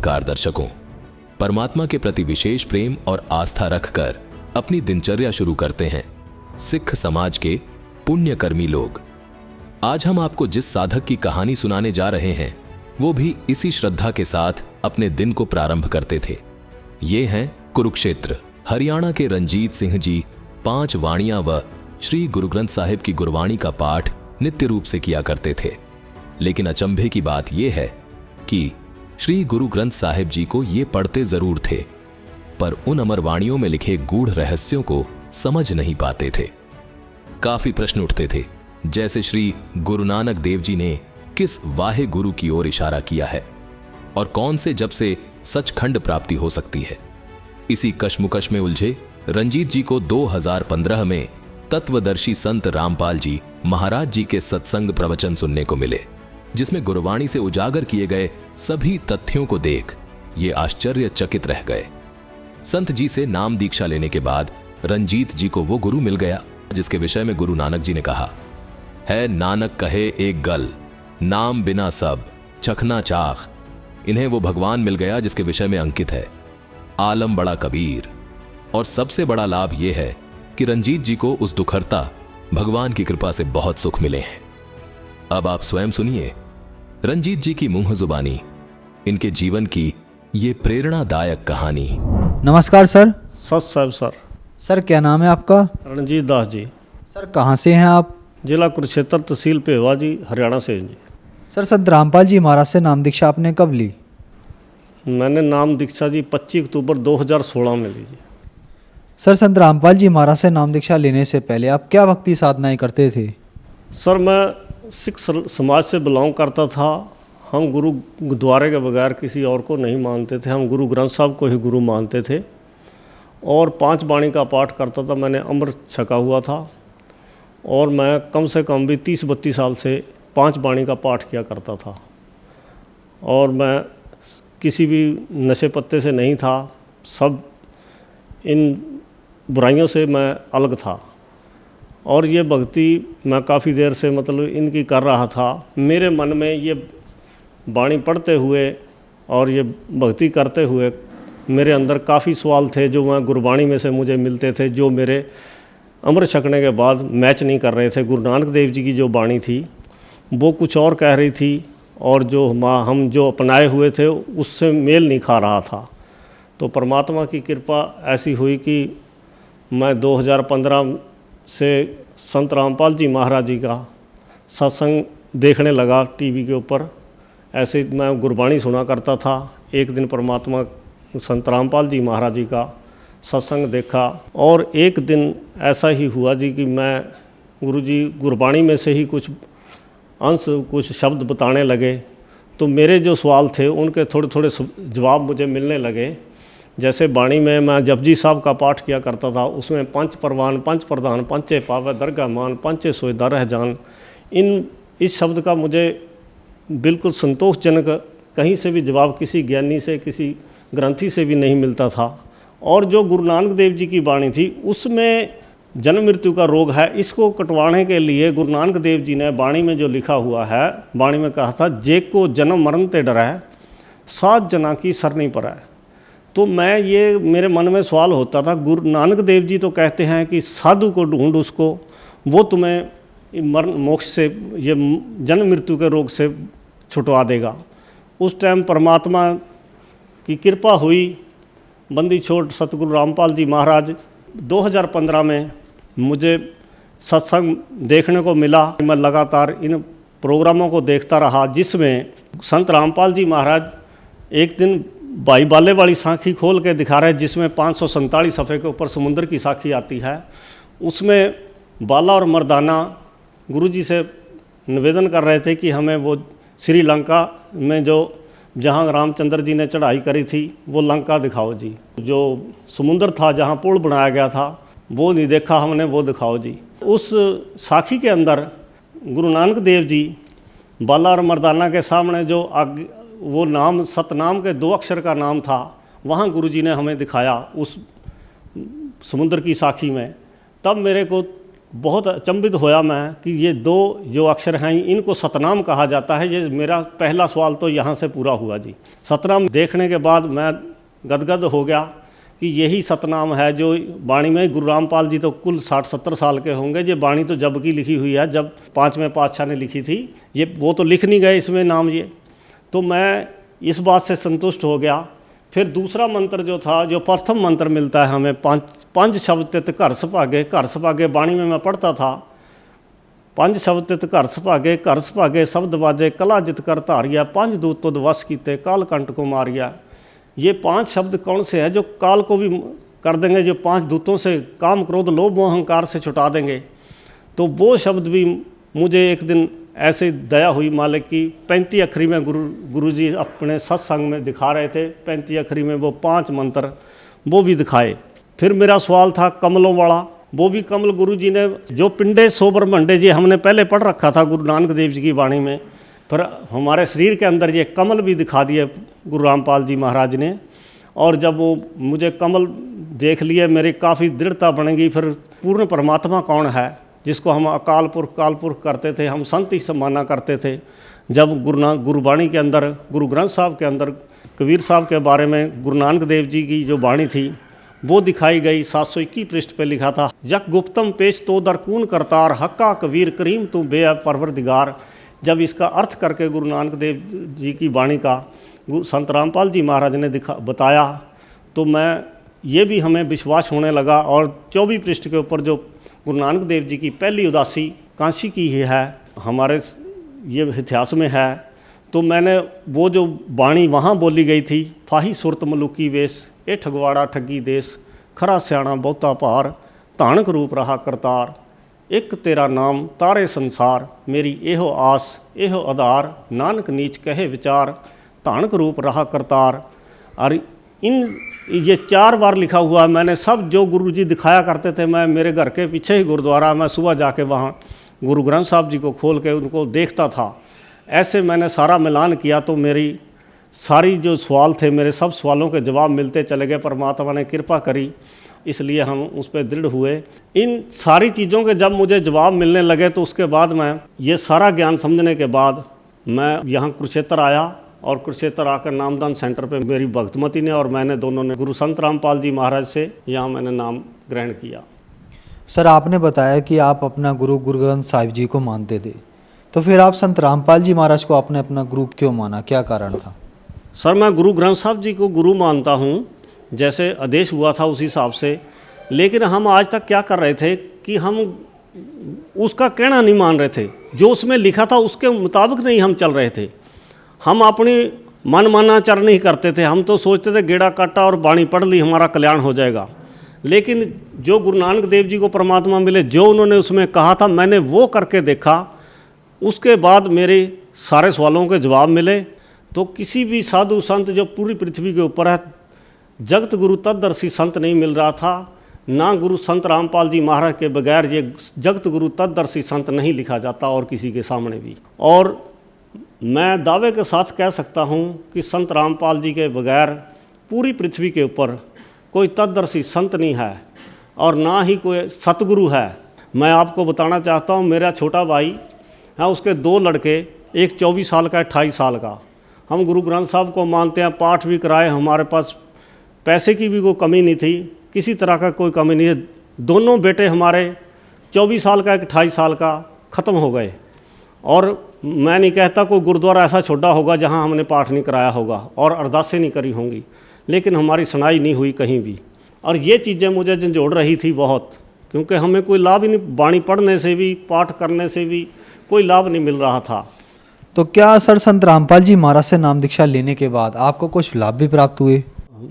नमस्कार दर्शकों। परमात्मा के प्रति विशेष प्रेम और आस्था रखकर अपनी दिनचर्या शुरू करते हैं सिख समाज के पुण्यकर्मी लोग। आज हम आपको जिस साधक की कहानी सुनाने जा रहे हैं वो भी इसी श्रद्धा के साथ अपने दिन को प्रारंभ करते थे। ये हैं कुरुक्षेत्र। हरियाणा के रंजीत सिंह जी 5 वाणियां व श्री गुरु ग्रंथ साहिब की गुरबाणी का पाठ नित्य रूप से किया करते थे। लेकिन अचंभे की बात यह है कि श्री गुरु ग्रंथ साहिब जी को ये पढ़ते जरूर थे, पर उन अमर वाणियों में लिखे गूढ़ रहस्यों को समझ नहीं पाते थे। काफी प्रश्न उठते थे, जैसे श्री गुरु नानक देव जी ने किस वाहे गुरु की ओर इशारा किया है और कौन से जब से सचखंड प्राप्ति हो सकती है। इसी कश्मकश में उलझे रंजीत जी को 2015 में तत्वदर्शी संत रामपाल जी महाराज जी के सत्संग प्रवचन सुनने को मिले, जिसमें गुरबाणी से उजागर किए गए सभी तथ्यों को देख ये आश्चर्यचकित रह गए। संत जी से नाम दीक्षा लेने के बाद रंजीत जी को वो गुरु मिल गया जिसके विषय में गुरु नानक जी ने कहा है, नानक कहे एक गल, नाम बिना सब चखना चाख। इन्हें वो भगवान मिल गया जिसके विषय में अंकित है आलम बड़ा कबीर। और सबसे बड़ा लाभ यह है कि रंजीत जी को उस दुखहर्ता भगवान की कृपा से बहुत सुख मिले हैं। अब आप स्वयं सुनिए रंजीत जी की मुंह जुबानी इनके जीवन की ये प्रेरणादायक कहानी। नमस्कार सर। सत साहब सर। सर क्या नाम है आपका? रणजीत दास जी। सर कहाँ से हैं आप? जिला कुरुक्षेत्र, तहसील पेहवा जी, हरियाणा से जी। सर संत रामपाल जी महाराज से नाम दीक्षा आपने कब ली? मैंने नाम दीक्षा जी 25 अक्टूबर 2016 में ली जी। सर संत रामपाल जी महाराज से नाम दीक्षा लेने से पहले आप क्या भक्ति साधनाएं करते थे? सर मैं सिख समाज से बिलोंग करता था। हम गुरु द्वारे के बगैर किसी और को नहीं मानते थे। हम गुरु ग्रंथ साहब को ही गुरु मानते थे और 5 वाणी का पाठ करता था। मैंने अमृत छका हुआ था और मैं कम से कम भी 30-32 साल से 5 वाणी का पाठ किया करता था और मैं किसी भी नशे पत्ते से नहीं था। सब इन बुराइयों से मैं अलग था और ये भक्ति मैं काफ़ी देर से मतलब इनकी कर रहा था। मेरे मन में ये वाणी पढ़ते हुए और ये भक्ति करते हुए मेरे अंदर काफ़ी सवाल थे जो मैं गुरबाणी में से मुझे मिलते थे, जो मेरे अमृत छकने के बाद मैच नहीं कर रहे थे। गुरु नानक देव जी की जो वाणी थी वो कुछ और कह रही थी और जो हम जो अपनाए हुए थे उससे मेल नहीं खा रहा था। तो परमात्मा की कृपा ऐसी हुई कि मैं 2015 से संत रामपाल जी महाराज जी का सत्संग देखने लगा टीवी के ऊपर। ऐसे मैं गुरबाणी सुना करता था। एक दिन परमात्मा संत रामपाल जी महाराज जी का सत्संग देखा और एक दिन ऐसा ही हुआ जी कि मैं गुरु जी गुरबाणी में से ही कुछ अंश कुछ शब्द बताने लगे। तो मेरे जो सवाल थे उनके थोड़े थोड़े जवाब मुझे मिलने लगे। जैसे वाणी में मैं जपजी साहब का पाठ किया करता था, उसमें पंच परवान पंच प्रधान पंचे पावे दरगाह मान पंचे सोए दरह जान, इस शब्द का मुझे बिल्कुल संतोषजनक कहीं से भी जवाब किसी ज्ञानी से किसी ग्रंथी से भी नहीं मिलता था। और जो गुरु नानक देव जी की वाणी थी उसमें जन्म मृत्यु का रोग है, इसको कटवाने के लिए गुरु नानक देव जी ने वाणी में जो लिखा हुआ है, वाणी में कहा था जे को जन्म मरण ते डरै 7 जना की सरनी पर है। तो मैं ये मेरे मन में सवाल होता था, गुरु नानक देव जी तो कहते हैं कि साधु को ढूंढ उसको, वो तुम्हें मरण मोक्ष से ये जन्म मृत्यु के रोग से छुटवा देगा। उस टाइम परमात्मा की कृपा हुई, बंदी छोड़ सतगुरु रामपाल जी महाराज 2015 में मुझे सत्संग देखने को मिला। मैं लगातार इन प्रोग्रामों को देखता रहा जिसमें संत रामपाल जी महाराज एक दिन भाई बाले वाली साखी खोल के दिखा रहे, जिसमें 547 सफ़े के ऊपर समुद्र की साखी आती है। उसमें बाला और मर्दाना गुरुजी से निवेदन कर रहे थे कि हमें वो श्रीलंका में जो जहाँ रामचंद्र जी ने चढ़ाई करी थी वो लंका दिखाओ जी। जो समुद्र था जहाँ पुल बनाया गया था वो नहीं देखा हमने, वो दिखाओ जी। उस साखी के अंदर गुरु नानक देव जी बाला और मर्दाना के सामने जो वो नाम सतनाम के 2 अक्षर का नाम था, वहाँ गुरुजी ने हमें दिखाया उस समुद्र की साखी में। तब मेरे को बहुत अचंभित होया मैं कि ये दो जो अक्षर हैं इनको सतनाम कहा जाता है। ये मेरा पहला सवाल तो यहाँ से पूरा हुआ जी। सतनाम देखने के बाद मैं गदगद हो गया कि यही सतनाम है जो वाणी में। गुरु रामपाल जी तो कुल 60-70 साल के होंगे। ये वाणी तो जब की लिखी हुई है, जब 5वें पातशाह ने लिखी थी। ये वो तो लिख नहीं गए इसमें नाम ये। तो मैं इस बात से संतुष्ट हो गया। फिर दूसरा मंत्र जो था, जो प्रथम मंत्र मिलता है हमें, पंज शब्द तित घर सभागे। घर सभागे वाणी में मैं पढ़ता था, पंज शब्द तित घर सभागे शब्द बाजे कला जित कर धारिया। पंज दूत तुद वश कीते काल कंठ को मारिया। ये 5 शब्द कौन से हैं जो काल को भी कर देंगे, जो 5 दूतों से काम क्रोध लोभ मोह अहंकार से छुटा देंगे। तो वो शब्द भी मुझे एक दिन ऐसे दया हुई मालिक की। 35 अखरी में गुरु जी अपने सत्संग में दिखा रहे थे। 35 अखरी में वो 5 मंत्र वो भी दिखाए। फिर मेरा सवाल था कमलों वाला, वो भी कमल गुरु जी ने जो पिंडे सो ब्रह्मंडे जी हमने पहले पढ़ रखा था गुरु नानक देव जी की वाणी में। फिर हमारे शरीर के अंदर ये कमल भी दिखा दिए गुरु रामपाल जी महाराज ने। और जब वो मुझे कमल देख लिए, मेरी काफ़ी दृढ़ता बनेगी। फिर पूर्ण परमात्मा कौन है, जिसको हम अकाल पुरख काल पुरख करते थे, हम संत ही सम्माना करते थे। जब गुरुवाणी के अंदर, गुरु ग्रंथ साहब के अंदर कबीर साहब के बारे में गुरु नानक देव जी की जो वाणी थी वो दिखाई गई। 721 पृष्ठ पे लिखा था, यक गुप्तम पेश तो दरकून करतार हक्का कबीर करीम तू बे परवरदिगार। जब इसका अर्थ करके गुरु नानक देव जी की वाणी का संत रामपाल जी महाराज ने बताया तो मैं ये भी हमें विश्वास होने लगा। और 24 पृष्ठ के ऊपर जो गुरु नानक देव जी की पहली उदासी कांसी की ही है, हमारे ये इतिहास में है। तो मैंने वो जो वाणी वहाँ बोली गई थी, फाही सुरत मलुकी वेश ए ठगवाड़ा ठगी देश खरा स्याणा बहुता भार धानक रूप रहा करतार। एक तेरा नाम तारे संसार मेरी एहो आस एहो आधार नानक नीच कहे विचार धानक रूप रहा करतार। और ये 4 बार लिखा हुआ है। मैंने सब जो गुरु जी दिखाया करते थे, मैं मेरे घर के पीछे ही गुरुद्वारा, मैं सुबह जाके वहाँ गुरु ग्रंथ साहब जी को खोल के उनको देखता था। ऐसे मैंने सारा मिलान किया तो मेरी सारी जो सवाल थे, मेरे सब सवालों के जवाब मिलते चले गए। परमात्मा ने कृपा करी, इसलिए हम उस पर दृढ़ हुए। इन सारी चीज़ों के जब मुझे जवाब मिलने लगे तो उसके बाद मैं ये सारा ज्ञान समझने के बाद मैं यहाँ कुरुक्षेत्र आया। और कुरुक्षेत्र आकर नामदान सेंटर पे मेरी भक्तमती ने और मैंने दोनों ने गुरु संत रामपाल जी महाराज से यहाँ मैंने नाम ग्रहण किया। सर, आपने बताया कि आप अपना गुरु ग्रंथ साहिब जी को मानते थे, तो फिर आप संत रामपाल जी महाराज को आपने अपना गुरु क्यों माना, क्या कारण था? सर, मैं गुरु ग्रंथ साहब जी को गुरु मानता हूँ, जैसे आदेश हुआ था उसी हिसाब से। लेकिन हम आज तक क्या कर रहे थे कि हम उसका कहना नहीं मान रहे थे, जो उसमें लिखा था उसके मुताबिक नहीं हम चल रहे थे। हम अपनी मनमानाचार नहीं करते थे। हम तो सोचते थे गेड़ा काटा और वाणी पढ़ ली हमारा कल्याण हो जाएगा। लेकिन जो गुरु नानक देव जी को परमात्मा मिले, जो उन्होंने उसमें कहा था, मैंने वो करके देखा। उसके बाद मेरे सारे सवालों के जवाब मिले। तो किसी भी साधु संत जो पूरी पृथ्वी के ऊपर है, जगत गुरु तददर्शी संत नहीं मिल रहा था। ना गुरु संत रामपाल जी महाराज के बगैर ये जगत गुरु तददर्शी संत नहीं लिखा जाता और किसी के सामने भी। और मैं दावे के साथ कह सकता हूँ कि संत रामपाल जी के बगैर पूरी पृथ्वी के ऊपर कोई तददर्शी संत नहीं है और ना ही कोई सतगुरु है। मैं आपको बताना चाहता हूँ, मेरा छोटा भाई है, उसके 2 लड़के, एक 24 साल का, 28 साल का। हम गुरु ग्रंथ साहब को मानते हैं, पाठ भी कराए, हमारे पास पैसे की भी कोई कमी नहीं थी, किसी तरह का कोई कमी नहीं है। दोनों बेटे हमारे 24 साल का, 28 साल का, ख़त्म हो गए। और मैं नहीं कहता कोई गुरुद्वारा ऐसा छोटा होगा जहां हमने पाठ नहीं कराया होगा और अरदासें नहीं करी होंगी, लेकिन हमारी सुनाई नहीं हुई कहीं भी। और ये चीज़ें मुझे झंझोड़ रही थी बहुत, क्योंकि हमें कोई लाभ ही नहीं, वाणी पढ़ने से भी, पाठ करने से भी कोई लाभ नहीं मिल रहा था। तो क्या सर संत रामपाल जी महाराज से नाम दीक्षा लेने के बाद आपको कुछ लाभ भी प्राप्त हुए?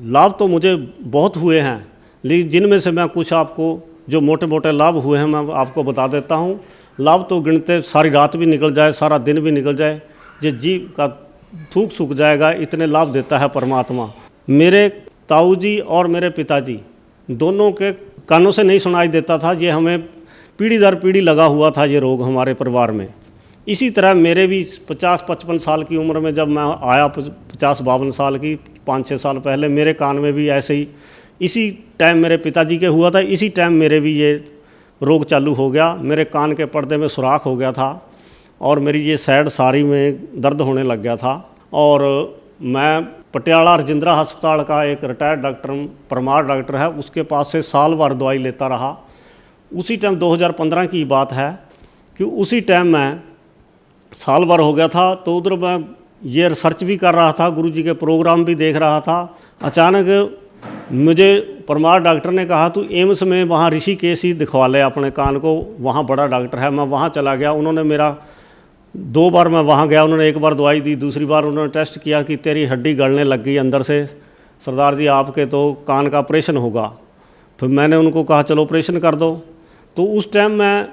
लाभ तो मुझे बहुत हुए हैं, लेकिन जिनमें से मैं कुछ आपको जो मोटे मोटे लाभ हुए हैं मैं आपको बता देता हूँ। लाभ तो गिनते सारी रात भी निकल जाए, सारा दिन भी निकल जाए, जो जीव का थूक सूख जाएगा, इतने लाभ देता है परमात्मा। मेरे ताऊ जी और मेरे पिताजी दोनों के कानों से नहीं सुनाई देता था। ये हमें पीढ़ी दर पीढ़ी लगा हुआ था ये रोग हमारे परिवार में। इसी तरह मेरे भी 50-55 साल की उम्र में जब मैं आया, 50-52 साल की, 5-6 साल पहले, मेरे कान में भी ऐसे ही इसी टाइम मेरे पिताजी के हुआ था, इसी टाइम मेरे भी ये रोग चालू हो गया, मेरे कान के पर्दे में सुराख हो गया था और मेरी ये साइड सारी में दर्द होने लग गया था। और मैं पटियाला राजेंद्रा अस्पताल का एक रिटायर्ड डॉक्टर परमार डॉक्टर है, उसके पास से साल भर दवाई लेता रहा। उसी टाइम 2015 की बात है कि उसी टाइम मैं साल भर हो गया था, तो उधर मैं ये रिसर्च भी कर रहा था, गुरुजी के प्रोग्राम भी देख रहा था। अचानक मुझे परमार डॉक्टर ने कहा तू एम्स में वहाँ ऋषिकेश ही दिखवा ले अपने कान को, वहाँ बड़ा डॉक्टर है। मैं वहाँ चला गया, उन्होंने मेरा 2 बार मैं वहाँ गया, उन्होंने 1 बार दवाई दी, दूसरी बार उन्होंने टेस्ट किया कि तेरी हड्डी गलने लग गई अंदर से, सरदार जी आपके तो कान का ऑपरेशन होगा। फिर मैंने उनको कहा चलो ऑपरेशन कर दो। तो उस टाइम मैं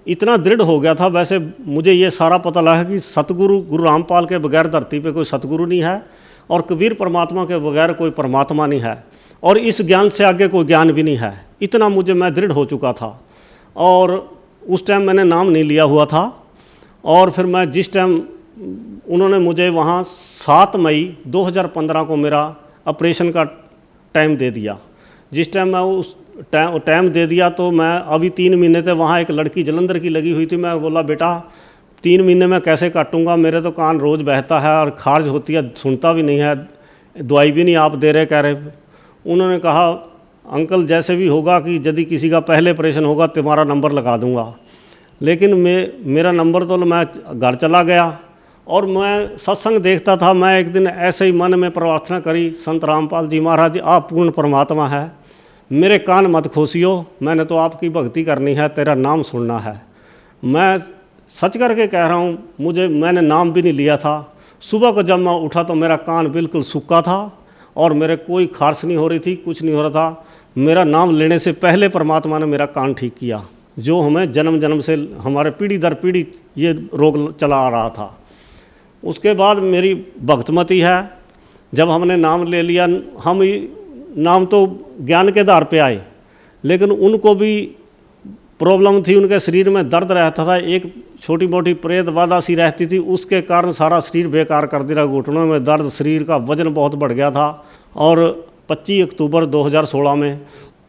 इतना दृढ़ हो गया था। वैसे मुझे ये सारा पता लगा कि सतगुरु गुरु रामपाल के बगैर धरती पे कोई सतगुरु नहीं है और कबीर परमात्मा के बगैर कोई परमात्मा नहीं है, और इस ज्ञान से आगे कोई ज्ञान भी नहीं है। इतना मैं दृढ़ हो चुका था। और उस टाइम मैंने नाम नहीं लिया हुआ था। और फिर मैं जिस टाइम उन्होंने मुझे वहाँ 7 मई 2015 को मेरा ऑपरेशन का टाइम दे दिया। जिस टाइम मैं उस टाइम दे दिया तो मैं अभी 3 महीने थे वहाँ, एक लड़की जलंधर की लगी हुई थी। मैं बोला बेटा 3 महीने में कैसे काटूंगा, मेरे तो कान रोज़ बहता है और खारिज होती है, सुनता भी नहीं है, दवाई भी नहीं आप दे रहे कह रहे। उन्होंने कहा अंकल जैसे भी होगा कि यदि किसी का पहले ऑपरेशन होगा तुम्हारा नंबर लगा दूंगा। लेकिन मेरा नंबर तो मैं घर चला गया और मैं सत्संग देखता था। मैं एक दिन ऐसे ही मन में प्रार्थना करी, संत रामपाल जी महाराज आप पूर्ण परमात्मा है, मेरे कान मत खोसियो, मैंने तो आपकी भक्ति करनी है, तेरा नाम सुनना है। मैं सच करके कह रहा हूँ, मैंने नाम भी नहीं लिया था। सुबह को जब मैं उठा तो मेरा कान बिल्कुल सूखा था और मेरे कोई खारिश नहीं हो रही थी, कुछ नहीं हो रहा था। मेरा नाम लेने से पहले परमात्मा ने मेरा कान ठीक किया, जो हमें जन्म जन्म से हमारे पीढ़ी दर पीढ़ी ये रोग चला आ रहा था। उसके बाद मेरी भक्तमती है, जब हमने नाम ले लिया, हम नाम तो ज्ञान के आधार पे आए, लेकिन उनको भी प्रॉब्लम थी, उनके शरीर में दर्द रहता था, एक छोटी मोटी प्रेत बाधा सी रहती थी, उसके कारण सारा शरीर बेकार कर दिया, घुटनों में दर्द, शरीर का वजन बहुत बढ़ गया था। और 25 अक्टूबर 2016 में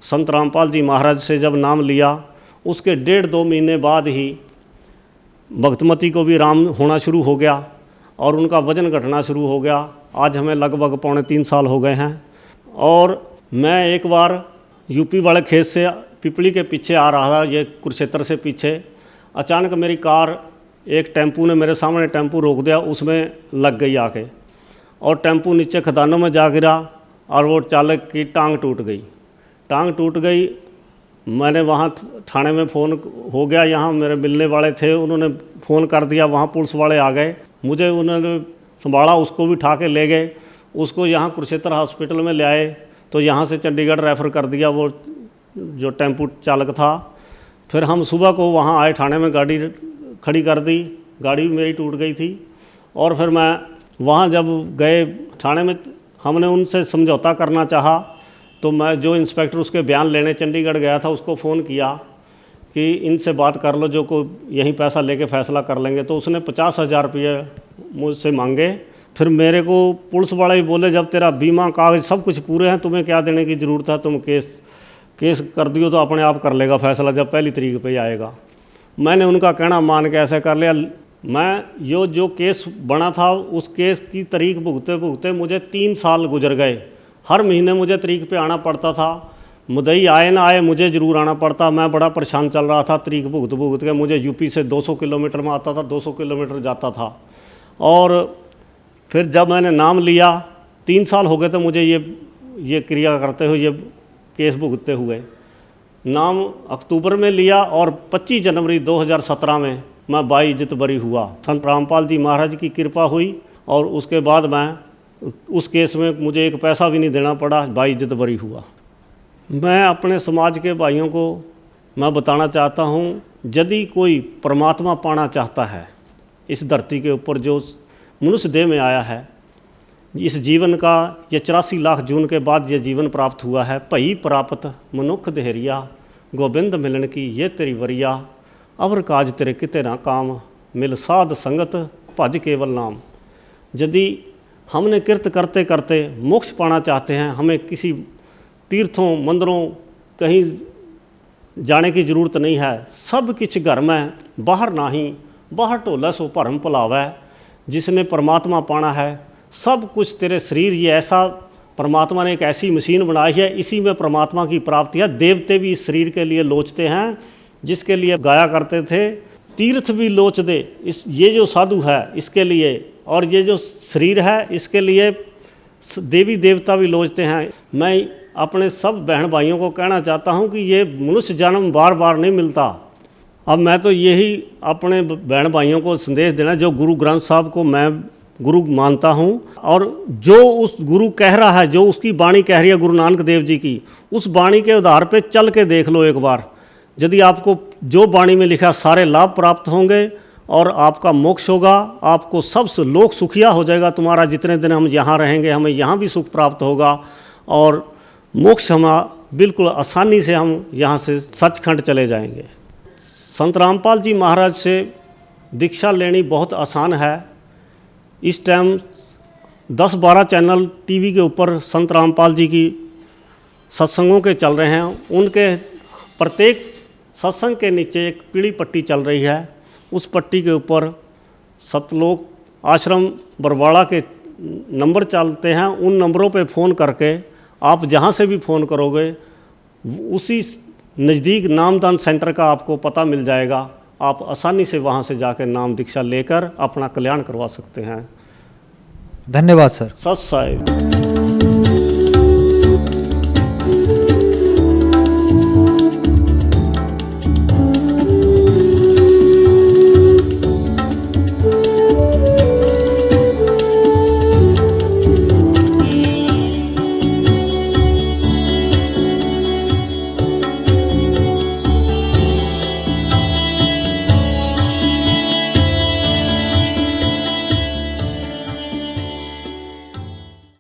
संत रामपाल जी महाराज से जब नाम लिया, उसके 1.5-2 महीने बाद ही भक्तमती को भी आराम होना शुरू हो गया और उनका वजन घटना शुरू हो गया। आज हमें लगभग 3.25 साल हो गए हैं। और मैं एक बार यूपी वाले खेत से पिपली के पीछे आ रहा था, ये कुरुक्षेत्र से पीछे, अचानक मेरी कार, एक टेम्पू ने मेरे सामने टेम्पू रोक दिया, उसमें लग गई आके और टेम्पू नीचे खदानों में जा गिरा और वो चालक की टांग टूट गई। मैंने वहाँ थाने में फ़ोन हो गया, यहाँ मेरे मिलने वाले थे, उन्होंने फ़ोन कर दिया, वहाँ पुलिस वाले आ गए, मुझे उन्होंने संभाला, उसको भी उठा के ले गए, उसको यहाँ कुरुक्षेत्र हॉस्पिटल में ले आए, तो यहाँ से चंडीगढ़ रेफ़र कर दिया वो जो टेम्पू चालक था। फिर हम सुबह को वहाँ आए, थाने में गाड़ी खड़ी कर दी, गाड़ी मेरी टूट गई थी। और फिर मैं वहाँ जब गए थाने में, हमने उनसे समझौता करना चाहा, तो मैं जो इंस्पेक्टर उसके बयान लेने चंडीगढ़ गया था उसको फ़ोन किया कि इनसे बात कर लो, जो को यहीं पैसा लेके फ़ैसला कर लेंगे। तो उसने 50,000 रुपये मुझसे मांगे। फिर मेरे को पुलिस वाले ही बोले जब तेरा बीमा कागज सब कुछ पूरे हैं, तुम्हें क्या देने की ज़रूरत है, तुम केस कर दियो तो अपने आप कर लेगा फैसला, जब 1 तारीख पे आएगा। मैंने उनका कहना मान के ऐसे कर लिया। मैं जो केस बना था उस केस की तारीख भुगते मुझे 3 साल गुजर गए। हर महीने मुझे तारीख पे आना पड़ता था, मुदई आए ना आए मुझे ज़रूर आना पड़ता। मैं बड़ा परेशान चल रहा था, तारीख भुगत के मुझे यूपी से 200 किलोमीटर में आता था, 200 किलोमीटर जाता था। और फिर जब मैंने नाम लिया, 3 साल हो गए थे मुझे ये क्रिया करते हुए, ये केस भुगतते हुए। नाम अक्टूबर में लिया और 25 जनवरी 2017 में मैं बाइज्जत बरी हुआ। संत रामपाल जी महाराज की कृपा हुई और उसके बाद मैं उस केस में मुझे 1 पैसा भी नहीं देना पड़ा, बाइज्जत बरी हुआ। मैं अपने समाज के भाइयों को मैं बताना चाहता हूँ, यदि कोई परमात्मा पाना चाहता है इस धरती के ऊपर, जो मनुष्य देह में आया है, इस जीवन का ये 84 लाख जून के बाद ये जीवन प्राप्त हुआ है। भई प्राप्त मनुख देहरिया, गोबिंद मिलन की ये तेरी वरिया, अवर काज तेरे किते ना काम, मिल साध संगत भज केवल नाम। यदि हमने कृत करते करते मोक्ष पाना चाहते हैं, हमें किसी तीर्थों मंदिरों कहीं जाने की जरूरत नहीं है। सब किछ घर में बाहर नाही, बाहर ढोला सो भरम भुलावै, जिसने परमात्मा पाना है सब कुछ तेरे शरीर ये ऐसा, परमात्मा ने एक ऐसी मशीन बनाई है, इसी में परमात्मा की प्राप्ति है। देवते भी इस शरीर के लिए लोचते हैं, जिसके लिए गाया करते थे, तीर्थ भी लोच दे इस, ये जो साधु है इसके लिए, और ये जो शरीर है इसके लिए देवी देवता भी लोचते हैं। मैं अपने सब बहन भाइयों को कहना चाहता हूँ कि ये मनुष्य जन्म बार बार नहीं मिलता। अब मैं तो यही अपने बहन भाइयों को संदेश देना, जो गुरु ग्रंथ साहब को मैं गुरु मानता हूँ, और जो उस गुरु कह रहा है, जो उसकी वाणी कह रही है गुरु नानक देव जी की, उस वाणी के आधार पे चल के देख लो एक बार। यदि आपको जो वाणी में लिखा सारे लाभ प्राप्त होंगे और आपका मोक्ष होगा, आपको सबसे लोक सुखिया हो जाएगा। तुम्हारा जितने दिन हम यहाँ रहेंगे हमें यहाँ भी सुख प्राप्त होगा, और मोक्ष हम बिल्कुल आसानी से हम यहाँ से सचखंड चले जाएंगे। संत रामपाल जी महाराज से दीक्षा लेनी बहुत आसान है। इस टाइम 10-12 चैनल टीवी के ऊपर संत रामपाल जी की सत्संगों के चल रहे हैं। उनके प्रत्येक सत्संग के नीचे एक पीली पट्टी चल रही है। उस पट्टी के ऊपर सतलोक आश्रम बरवाड़ा के नंबर चलते हैं। उन नंबरों पे फ़ोन करके आप जहाँ से भी फ़ोन करोगे, उसी नज़दीक नामदान सेंटर का आपको पता मिल जाएगा। आप आसानी से वहाँ से जाकर नाम दीक्षा लेकर अपना कल्याण करवा सकते हैं। धन्यवाद सर। सत साहिब।